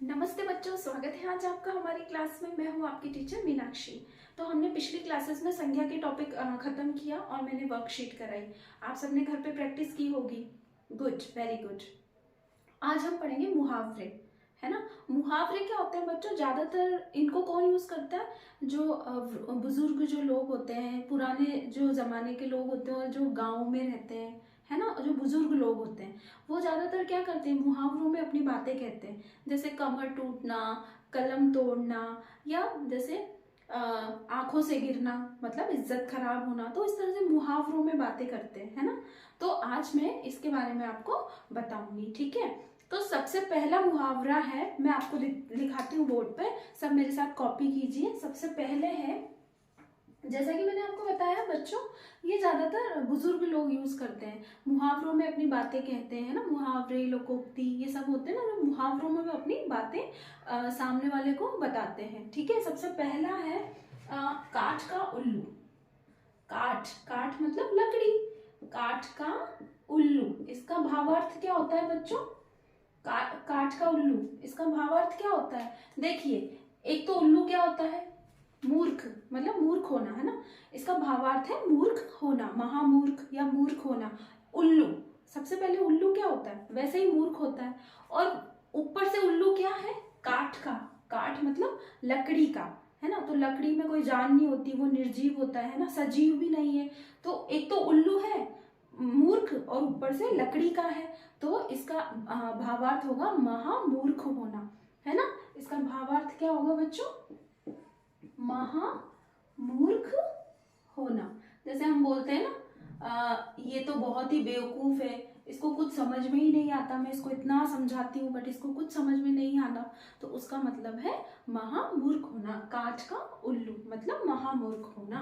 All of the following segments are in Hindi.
नमस्ते बच्चों, स्वागत है आज आपका हमारी क्लास में। मैं हूं आपकी टीचर मीनाक्षी। तो हमने पिछली क्लासेस में संज्ञा के टॉपिक खत्म किया और मैंने वर्कशीट कराई। आप सबने घर पे प्रैक्टिस की होगी। Good, very good. आज हम पढ़ेंगे मुहावरे, है ना। मुहावरे क्या होते हैं बच्चों? ज्यादातर इनको कौन यूज करता है? जो बुजुर्ग जो लोग होते हैं, पुराने जो जमाने के लोग होते हैं और जो गाँव में रहते हैं, है ना, जो बुजुर्ग लोग होते हैं, वो ज्यादातर क्या करते हैं? मुहावरों में अपनी बातें कहते हैं। जैसे कमर टूटना, कलम तोड़ना, या जैसे आंखों से गिरना, मतलब इज्जत खराब होना। तो इस तरह से मुहावरों में बातें करते हैं, है ना। तो आज मैं इसके बारे में आपको बताऊंगी, ठीक है। तो सबसे पहला मुहावरा है, मैं आपको लिखाती हूँ बोर्ड पे, सब मेरे साथ कॉपी कीजिए। सबसे पहले है, जैसा कि मैंने आपको बताया बच्चों, ये ज्यादातर बुजुर्ग लोग यूज करते हैं। मुहावरों में अपनी बातें कहते हैं ना, मुहावरे, लोकोक्ति, ये सब होते हैं ना, जो मुहावरों में वो अपनी बातें सामने वाले को बताते हैं, ठीक है। सबसे पहला है काठ का उल्लू। काठ, काठ मतलब लकड़ी, काठ का उल्लू। इसका भावार्थ क्या होता है बच्चों? काठ का उल्लू, इसका भावार्थ क्या होता है? देखिए, एक तो उल्लू क्या होता है? मूर्ख, मतलब मूर्ख होना, है ना। इसका भावार्थ है मूर्ख होना, महामूर्ख या मूर्ख होना। उल्लू, सबसे पहले उल्लू क्या होता है? वैसे ही मूर्ख होता है। और ऊपर से उल्लू क्या है? काठ का। काठ मतलब लकड़ी का, है ना। तो लकड़ी में कोई जान नहीं होती, वो निर्जीव होता है ना, सजीव भी नहीं है। तो एक तो उल्लू है मूर्ख और ऊपर से लकड़ी का है, तो इसका भावार्थ होगा महामूर्ख होना, है ना। इसका भावार्थ क्या होगा बच्चों? महामूर्ख होना। जैसे हम बोलते हैं ना, ये तो बहुत ही बेवकूफ है, इसको कुछ समझ में ही नहीं आता, मैं इसको इतना समझाती हूँ बट इसको कुछ समझ में नहीं आता। तो उसका मतलब है महामूर्ख होना। काठ का उल्लू मतलब महामूर्ख होना।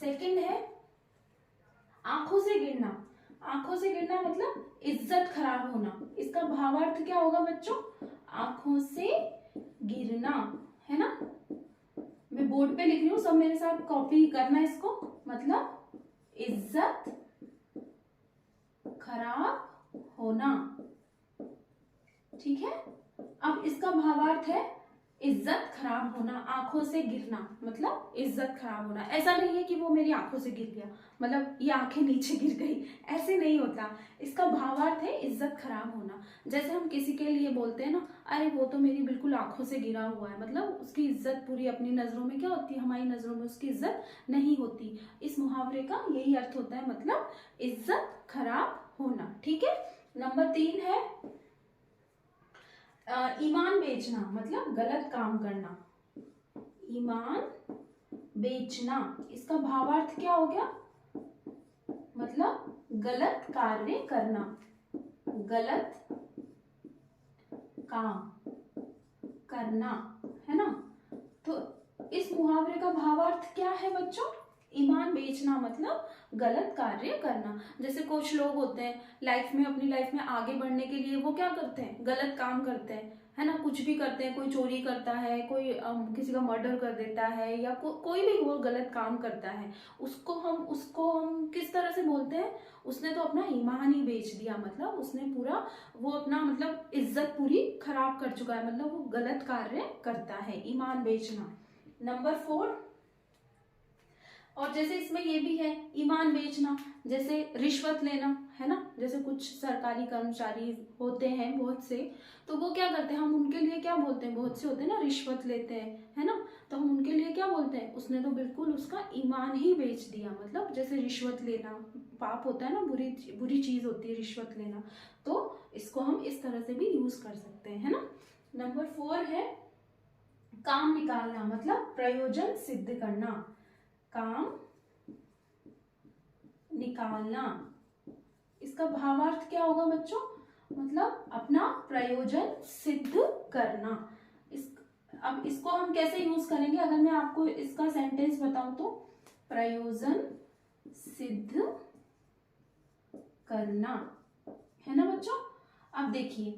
सेकंड है आंखों से गिरना। आंखों से गिरना मतलब इज्जत खराब होना। इसका भावार्थ क्या होगा बच्चों? आंखों से गिरना, है ना। मैं बोर्ड पे लिख रही हूँ, सब मेरे साथ कॉपी करना इसको। मतलब इज्जत खराब होना, ठीक है। अब इसका भावार्थ है इज्जत खराब होना। आंखों से गिरना मतलब इज्जत खराब होना। ऐसा नहीं है कि वो मेरी आंखों से गिर गया, मतलब ये आंखें नीचे गिर गई, ऐसे नहीं होता। इसका भावार्थ है इज्जत खराब होना। जैसे हम किसी के लिए बोलते हैं ना, अरे वो तो मेरी बिल्कुल आंखों से गिरा हुआ है, मतलब उसकी इज्जत पूरी, अपनी नजरों में क्या होती है, हमारी नजरों में उसकी इज्जत नहीं होती। इस मुहावरे का यही अर्थ होता है, मतलब इज्जत खराब होना, ठीक है। नंबर 3 है ईमान बेचना, मतलब गलत काम करना। ईमान बेचना, इसका भावार्थ क्या हो गया? मतलब गलत कार्य करना, गलत काम करना, है ना। तो इस मुहावरे का भावार्थ क्या है बच्चों? ईमान बेचना मतलब गलत कार्य करना। जैसे कुछ लोग होते हैं लाइफ में, अपनी लाइफ में आगे बढ़ने के लिए वो क्या करते हैं? गलत काम करते हैं, है ना। कुछ भी करते हैं, कोई चोरी करता है, कोई किसी का मर्डर कर देता है, या कोई भी वो गलत काम करता है, उसको हम किस तरह से बोलते हैं? उसने तो अपना ईमान ही बेच दिया, मतलब उसने पूरा वो अपना, मतलब इज्जत पूरी खराब कर चुका है, मतलब वो गलत कार्य करता है, ईमान बेचना। नंबर 4, और जैसे इसमें ये भी है ईमान बेचना, जैसे रिश्वत लेना, है ना। जैसे कुछ सरकारी कर्मचारी होते हैं बहुत से, तो वो क्या करते हैं, हम उनके लिए क्या बोलते हैं? बहुत से होते हैं ना, रिश्वत लेते हैं, है ना। तो हम उनके लिए क्या बोलते हैं? उसने तो बिल्कुल उसका ईमान ही बेच दिया। मतलब जैसे रिश्वत लेना पाप होता है ना, बुरी बुरी चीज होती है रिश्वत लेना। तो इसको हम इस तरह से भी यूज कर सकते हैं, है ना। नंबर 4 है काम निकालना, मतलब प्रयोजन सिद्ध करना। काम निकालना, इसका भावार्थ क्या होगा बच्चों? मतलब अपना प्रयोजन सिद्ध करना। अब इसको हम कैसे यूज करेंगे? अगर मैं आपको इसका सेंटेंस बताऊं तो, प्रयोजन सिद्ध करना, है ना बच्चों। अब देखिए,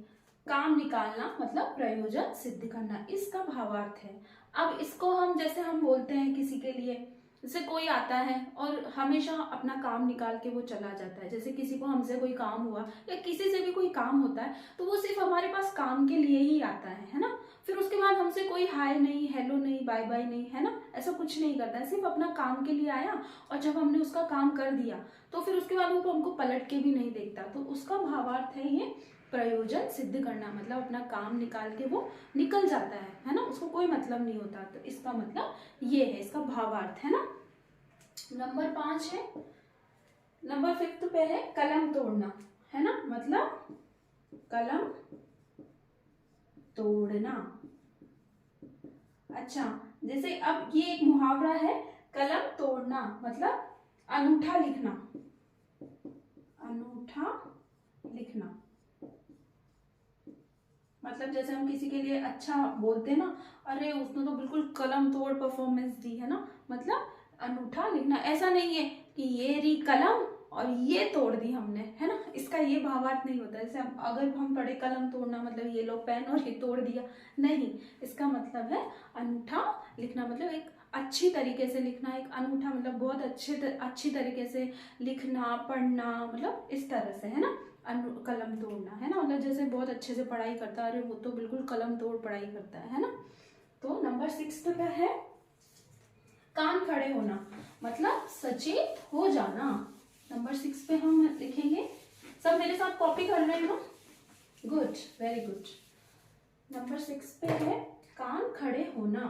काम निकालना मतलब प्रयोजन सिद्ध करना, इसका भावार्थ है। अब इसको हम, जैसे हम बोलते हैं किसी के लिए, जैसे कोई आता है और हमेशा अपना काम निकाल के वो चला जाता है। जैसे किसी को हमसे कोई काम हुआ या किसी से भी कोई काम होता है, तो वो सिर्फ हमारे पास काम के लिए ही आता है ना। फिर उसके बाद हमसे कोई हाय नहीं, हेलो नहीं, बाय बाय नहीं, है ना, ऐसा कुछ नहीं करता है, सिर्फ अपना काम के लिए आया और जब हमने उसका काम कर दिया तो फिर उसके बाद वो हमको पलट के भी नहीं देखता। तो उसका भावार्थ है ये प्रयोजन सिद्ध करना, मतलब अपना काम निकाल के वो निकल जाता है ना, उसको कोई मतलब नहीं होता। तो इसका मतलब ये है, इसका भावार्थ, है ना। नंबर 5 है, नंबर 5 पे है कलम तोड़ना, है ना, मतलब कलम तोड़ना। अच्छा, जैसे अब ये एक मुहावरा है, कलम तोड़ना मतलब अनूठा लिखना, अनूठा लिखना, मतलब जैसे हम किसी के लिए अच्छा बोलते हैं ना, अरे उसने तो बिल्कुल कलम तोड़ परफॉर्मेंस दी, है ना, मतलब अनूठा लिखना। ऐसा नहीं है कि ये रही कलम और ये तोड़ दी हमने, है ना, इसका ये भावार्थ नहीं होता। जैसे अगर हम पढ़े कलम तोड़ना मतलब ये लो पेन और ये तोड़ दिया, नहीं, इसका मतलब है अनूठा लिखना, मतलब एक अच्छी तरीके से लिखना, एक अनूठा मतलब बहुत अच्छी तरीके से लिखना, पढ़ना, मतलब इस तरह से, है ना, कलम तोड़ना, है ना, मतलब जैसे बहुत अच्छे से पढ़ाई करता है, अरे वो तो बिल्कुल कलम तोड़ पढ़ाई करता है ना। तो नंबर 6 पे है कान खड़े होना, मतलब सचेत हो जाना। नंबर 6 पे हम लिखेंगे, सब मेरे साथ कॉपी कर रहे हैं ना, गुड, वेरी गुड। नंबर 6 पे है कान खड़े होना,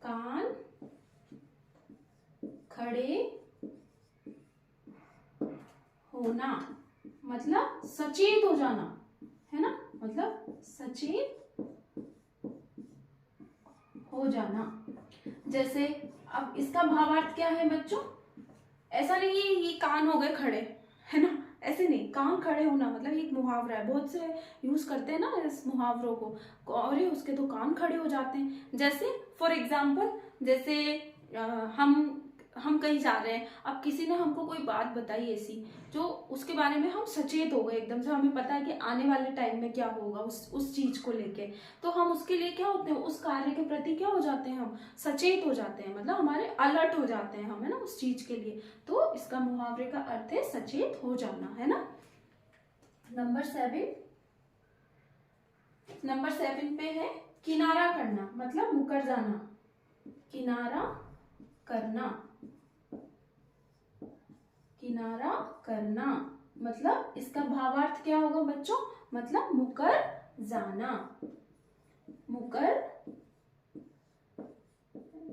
कान खड़े होना मतलब सचेत हो जाना, है ना, मतलब सचेत हो जाना। जैसे अब इसका भावार्थ क्या है बच्चों, ऐसा नहीं है ये कान हो गए खड़े, है ना, ऐसे नहीं, कान खड़े होना मतलब एक मुहावरा है, बहुत से यूज करते हैं ना इस मुहावरों को, अरे उसके तो कान खड़े हो जाते हैं। जैसे फॉर एग्जाम्पल, जैसे हम कहीं जा रहे हैं, अब किसी ने हमको कोई बात बताई ऐसी जो उसके बारे में हम सचेत हो गए एकदम से, हमें पता है कि आने वाले टाइम में क्या होगा उस चीज को लेके, तो हम उसके लिए क्या होते हैं, उस कार्य के प्रति क्या हो जाते हैं, हम सचेत हो जाते हैं, मतलब हमारे अलर्ट हो जाते हैं हम, है ना, उस चीज के लिए। तो इसका मुहावरे का अर्थ है सचेत हो जाना, है ना। नंबर 7 पे है किनारा करना, मतलब मुकर जाना, किनारा करना, किनारा करना मतलब इसका भावार्थ क्या होगा बच्चों, मतलब मुकर जाना, मुकर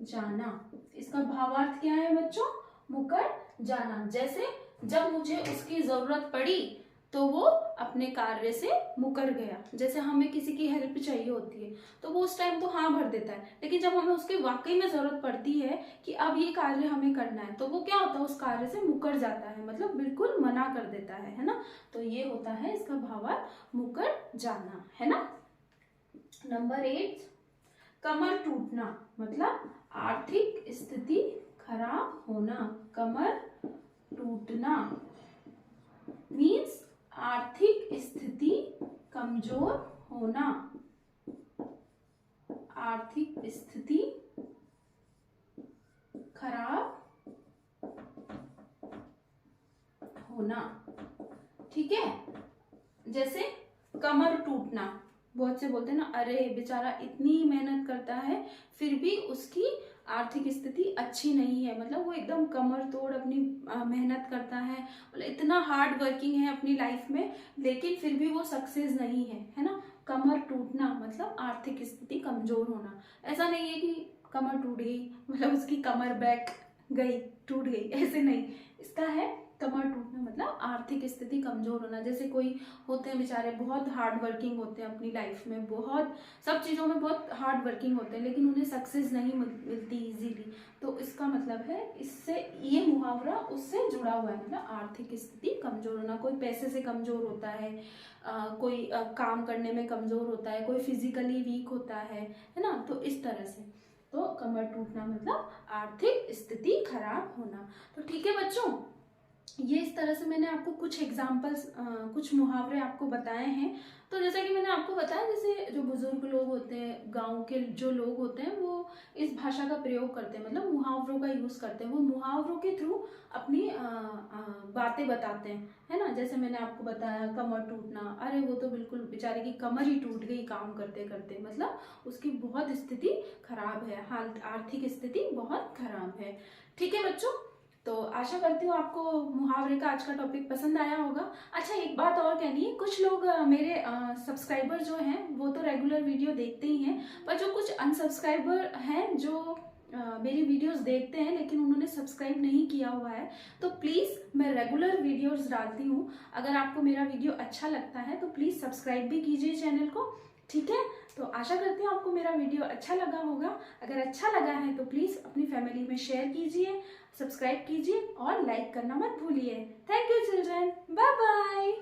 जाना। इसका भावार्थ क्या है बच्चों, मुकर जाना। जैसे जब मुझे उसकी जरूरत पड़ी तो वो अपने कार्य से मुकर गया। जैसे हमें किसी की हेल्प चाहिए होती है तो वो उस टाइम तो हाँ भर देता है, लेकिन जब हमें उसकी वाकई में जरूरत पड़ती है कि अब ये कार्य हमें करना है तो वो क्या होता है, उस कार्य से मुकर जाता है, मतलब बिल्कुल मना कर देता है ना। तो ये होता है इसका भावार्थ मुकर जाना, है ना। नंबर 8 कमर टूटना, मतलब आर्थिक स्थिति खराब होना। कमर टूटना मीन्स आर्थिक स्थिति कमजोर होना, आर्थिक स्थिति खराब होना, ठीक है। जैसे कमर टूटना, बहुत से बोलते हैं ना, अरे बेचारा इतनी मेहनत करता है फिर भी उसकी आर्थिक स्थिति अच्छी नहीं है, मतलब वो एकदम कमर तोड़ अपनी मेहनत करता है, मतलब इतना हार्ड वर्किंग है अपनी लाइफ में, लेकिन फिर भी वो सक्सेस नहीं है ना। कमर टूटना मतलब आर्थिक स्थिति कमजोर होना। ऐसा नहीं है कि कमर टूट गई मतलब उसकी कमर बैक गई, टूट गई, ऐसे नहीं। इसका है कमर टूटना मतलब आर्थिक स्थिति कमजोर होना। जैसे कोई होते हैं बेचारे बहुत हार्ड वर्किंग होते हैं अपनी लाइफ में, बहुत सब चीज़ों में बहुत हार्ड वर्किंग होते हैं, लेकिन उन्हें सक्सेस नहीं मिलती इजीली, तो इसका मतलब है इससे ये मुहावरा उससे जुड़ा हुआ है, मतलब आर्थिक स्थिति कमजोर होना। कोई पैसे से कमजोर होता है, कोई काम करने में कमजोर होता है, कोई फिजिकली वीक होता है ना, तो इस तरह से। तो कमर टूटना मतलब आर्थिक स्थिति खराब होना। तो ठीक है बच्चों, ये इस तरह से मैंने आपको कुछ एग्जाम्पल्स कुछ मुहावरे आपको बताए हैं। तो जैसा कि मैंने आपको पता है जैसे जो बुजुर्ग लोग होते हैं, गांव के जो लोग होते हैं, वो इस भाषा का प्रयोग करते हैं, मतलब मुहावरों का यूज करते हैं। वो मुहावरों के थ्रू अपनी बातें बताते हैं, है ना। जैसे मैंने आपको बताया कमर टूटना, अरे वो तो बिल्कुल बेचारे की कमर ही टूट गई काम करते करते, मतलब उसकी बहुत स्थिति खराब है, हाल आर्थिक स्थिति बहुत खराब है। ठीक है बच्चों, तो आशा करती हूँ आपको मुहावरे का आज का टॉपिक पसंद आया होगा। अच्छा, एक बात और कहनी है, कुछ लोग मेरे सब्सक्राइबर जो हैं वो तो रेगुलर वीडियो देखते ही हैं, पर जो कुछ अनसब्सक्राइबर हैं जो मेरी वीडियोस देखते हैं लेकिन उन्होंने सब्सक्राइब नहीं किया हुआ है, तो प्लीज़ मैं रेगुलर वीडियोस डालती हूँ। अगर आपको मेरा वीडियो अच्छा लगता है तो प्लीज़ सब्सक्राइब भी कीजिए चैनल को, ठीक है। तो आशा करती हूँ आपको मेरा वीडियो अच्छा लगा होगा। अगर अच्छा लगा है तो प्लीज़ अपनी फैमिली में शेयर कीजिए, सब्सक्राइब कीजिए और लाइक करना मत भूलिए। Thank you children, bye bye.